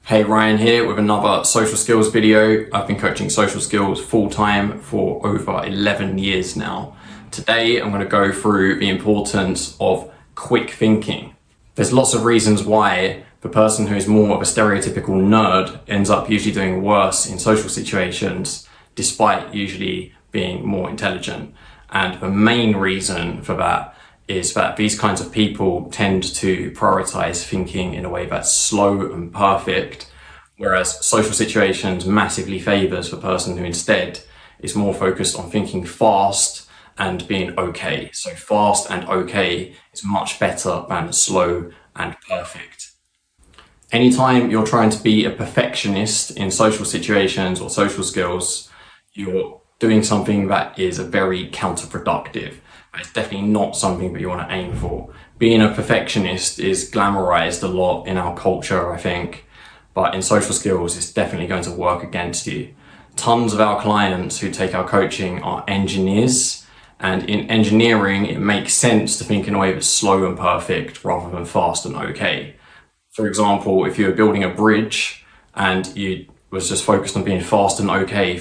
Hey, Ryan here with another social skills video. I've been coaching social skills full-time for over 11 years now. Today, I'm going to go through the importance of quick thinking. There's lots of reasons why the person who is more of a stereotypical nerd ends up usually doing worse in social situations, despite usually being more intelligent. And the main reason for that is that these kinds of people tend to prioritize thinking in a way that's slow and perfect, whereas social situations massively favors the person who instead is more focused on thinking fast and being okay. So fast and okay is much better than slow and perfect. Anytime you're trying to be a perfectionist in social situations or social skills, you're doing something that is very counterproductive. It's definitely not something that you want to aim for. Being a perfectionist is glamorized a lot in our culture, I think, but in social skills, it's definitely going to work against you. Tons of our clients who take our coaching are engineers, and in engineering, it makes sense to think in a way that's slow and perfect rather than fast and okay. For example, if you were building a bridge and you was just focused on being fast and okay,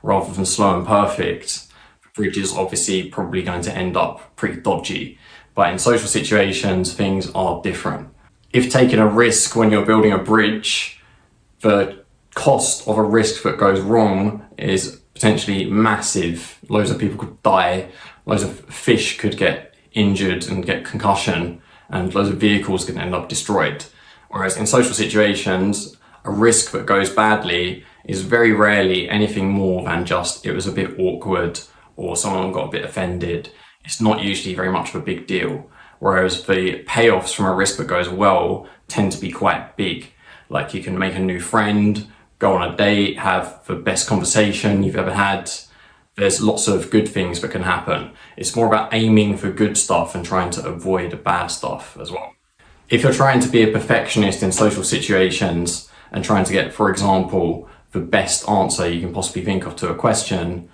rather than slow and perfect, bridge is obviously probably going to end up pretty dodgy. But in social situations, things are different. If taking a risk when you're building a bridge, the cost of a risk that goes wrong is potentially massive. Loads of people could die, loads of fish could get injured and get concussion, and loads of vehicles could end up destroyed. Whereas in social situations, a risk that goes badly is very rarely anything more than just it was a bit awkward or someone got a bit offended. It's not usually very much of a big deal. Whereas the payoffs from a risk that goes well tend to be quite big. Like you can make a new friend, go on a date, have the best conversation you've ever had. There's lots of good things that can happen. It's more about aiming for good stuff and trying to avoid bad stuff as well. If you're trying to be a perfectionist in social situations and trying to get, for example, the best answer you can possibly think of to a question,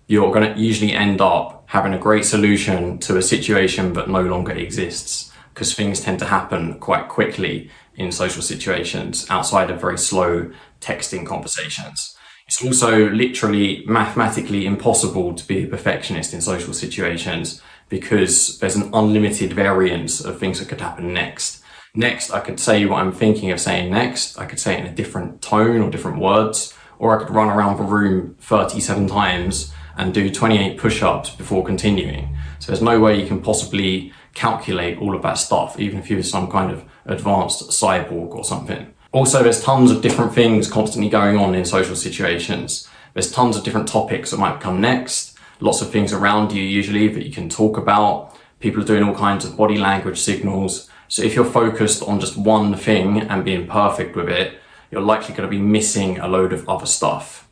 you're going to usually end up having a great solution to a situation that no longer exists, because things tend to happen quite quickly in social situations outside of very slow texting conversations. It's also literally mathematically impossible to be a perfectionist in social situations because there's an unlimited variance of things that could happen next. Next, I could say what I'm thinking of saying next. I could say it in a different tone or different words, or I could run around the room 37 times and do 28 push-ups before continuing. So there's no way you can possibly calculate all of that stuff, even if you're some kind of advanced cyborg or something. Also, there's tons of different things constantly going on in social situations. There's tons of different topics that might come next, lots of things around you usually that you can talk about. People are doing all kinds of body language signals. So if you're focused on just one thing and being perfect with it, you're likely going to be missing a load of other stuff.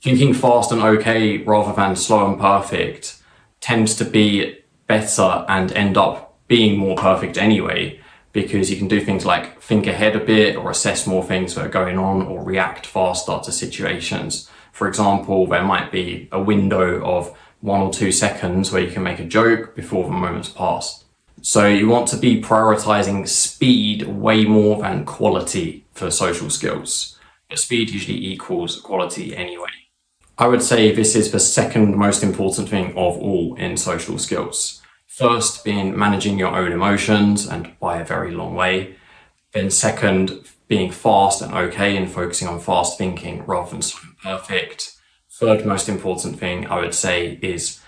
Thinking fast and okay rather than slow and perfect tends to be better and end up being more perfect anyway, because you can do things like think ahead a bit or assess more things that are going on or react faster to situations. For example, there might be a window of 1 or 2 seconds where you can make a joke before the moment's passed. So you want to be prioritizing speed way more than quality for social skills. But speed usually equals quality anyway. I would say this is the second most important thing of all in social skills. First being managing your own emotions, and by a very long way. Then second, being fast and okay and focusing on fast thinking rather than slow and perfect. Third most important thing I would say is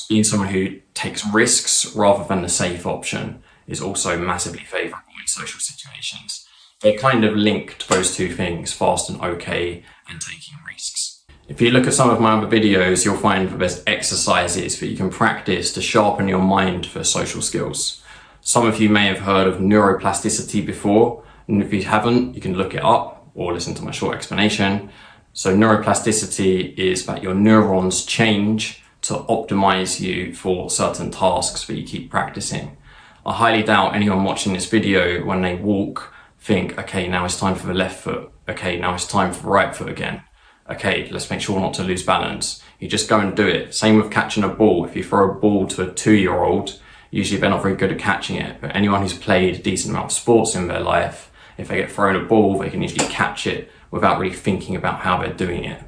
being someone who takes risks rather than the safe option is also massively favorable in social situations. They're kind of linked, those two things, fast and okay and taking risks. If you look at some of my other videos, you'll find that there's exercises that you can practice to sharpen your mind for social skills. Some of you may have heard of neuroplasticity before, and if you haven't, you can look it up or listen to my short explanation. So neuroplasticity is that your neurons change to optimize you for certain tasks that you keep practicing. I highly doubt anyone watching this video, when they walk, think, okay, now it's time for the left foot. Okay, now it's time for the right foot again. Okay, let's make sure not to lose balance. You just go and do it. Same with catching a ball. If you throw a ball to a 2-year-old, usually they're not very good at catching it. But anyone who's played a decent amount of sports in their life if they get thrown a ball, they can usually catch it without really thinking about how they're doing it.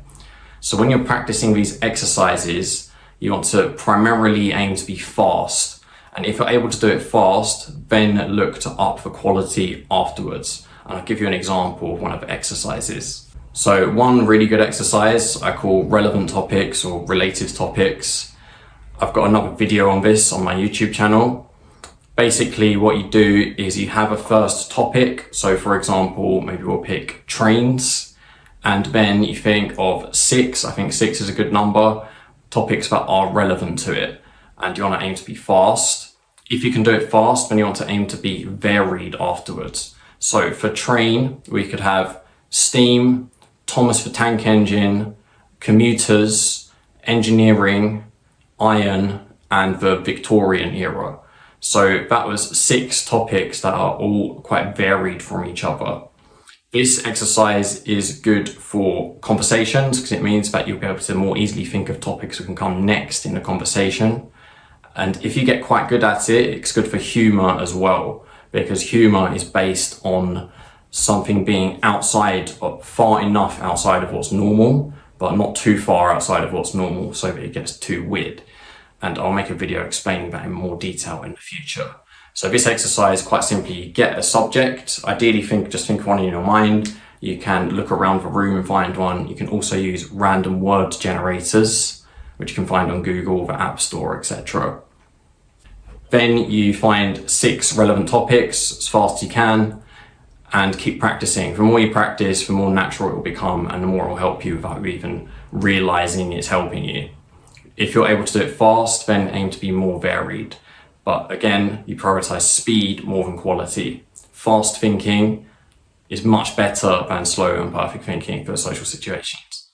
So when you're practicing these exercises, you want to primarily aim to be fast. And if you're able to do it fast, then look to up the quality afterwards. And I'll give you an example of one of the exercises. So one really good exercise I call relevant topics or related topics. I've got another video on this on my YouTube channel. Basically what you do is you have a first topic. So for example, maybe we'll pick trains, and then you think of 6, I think 6 is a good number, topics that are relevant to it. And you want to aim to be fast. If you can do it fast, then you want to aim to be varied afterwards. So for train, we could have steam, Thomas the Tank Engine, commuters, engineering, iron, and the Victorian era. So that was 6 topics that are all quite varied from each other. This exercise is good for conversations because it means that you'll be able to more easily think of topics that can come next in a conversation. And if you get quite good at it, it's good for humor as well, because humor is based on something being outside, or far enough outside of what's normal, but not too far outside of what's normal so that it gets too weird. And I'll make a video explaining that in more detail in the future. So this exercise, quite simply, you get a subject. Ideally, just think of one in your mind. You can look around the room and find one. You can also use random word generators, which you can find on Google, the App Store, etc. Then you find 6 relevant topics as fast as you can and keep practicing. The more you practice, the more natural it will become and the more it will help you without you even realizing it's helping you. If you're able to do it fast, then aim to be more varied. But again, you prioritize speed more than quality. Fast thinking is much better than slow and perfect thinking for social situations.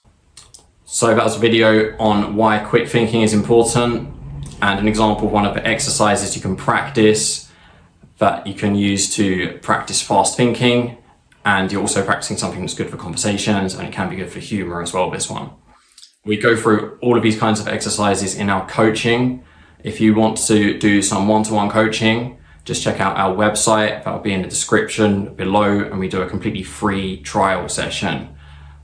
So that was a video on why quick thinking is important and an example of one of the exercises you can practice that you can use to practice fast thinking. And you're also practicing something that's good for conversations, and it can be good for humor as well, this one. We go through all of these kinds of exercises in our coaching. If you want to do some one-to-one coaching, just check out our website. That'll be in the description below, and we do a completely free trial session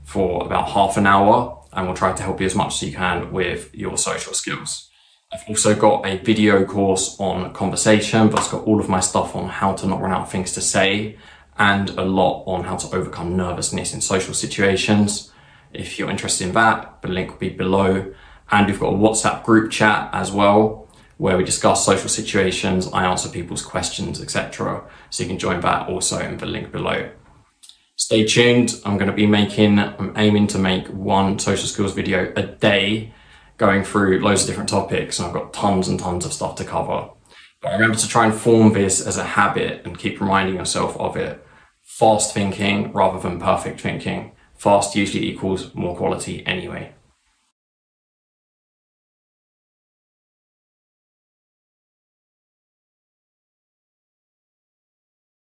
for about half an hour, and we'll try to help you as much as you can with your social skills. I've also got a video course on conversation, but it's got all of my stuff on how to not run out of things to say and a lot on how to overcome nervousness in social situations. If you're interested in that, the link will be below. And we've got a WhatsApp group chat as well, where we discuss social situations, I answer people's questions, etc. So you can join that also in the link below. Stay tuned. I'm aiming to make one social skills video a day, going through loads of different topics, and I've got tons and tons of stuff to cover. But remember to try and form this as a habit and keep reminding yourself of it. Fast thinking rather than perfect thinking. Fast usually equals more quality anyway.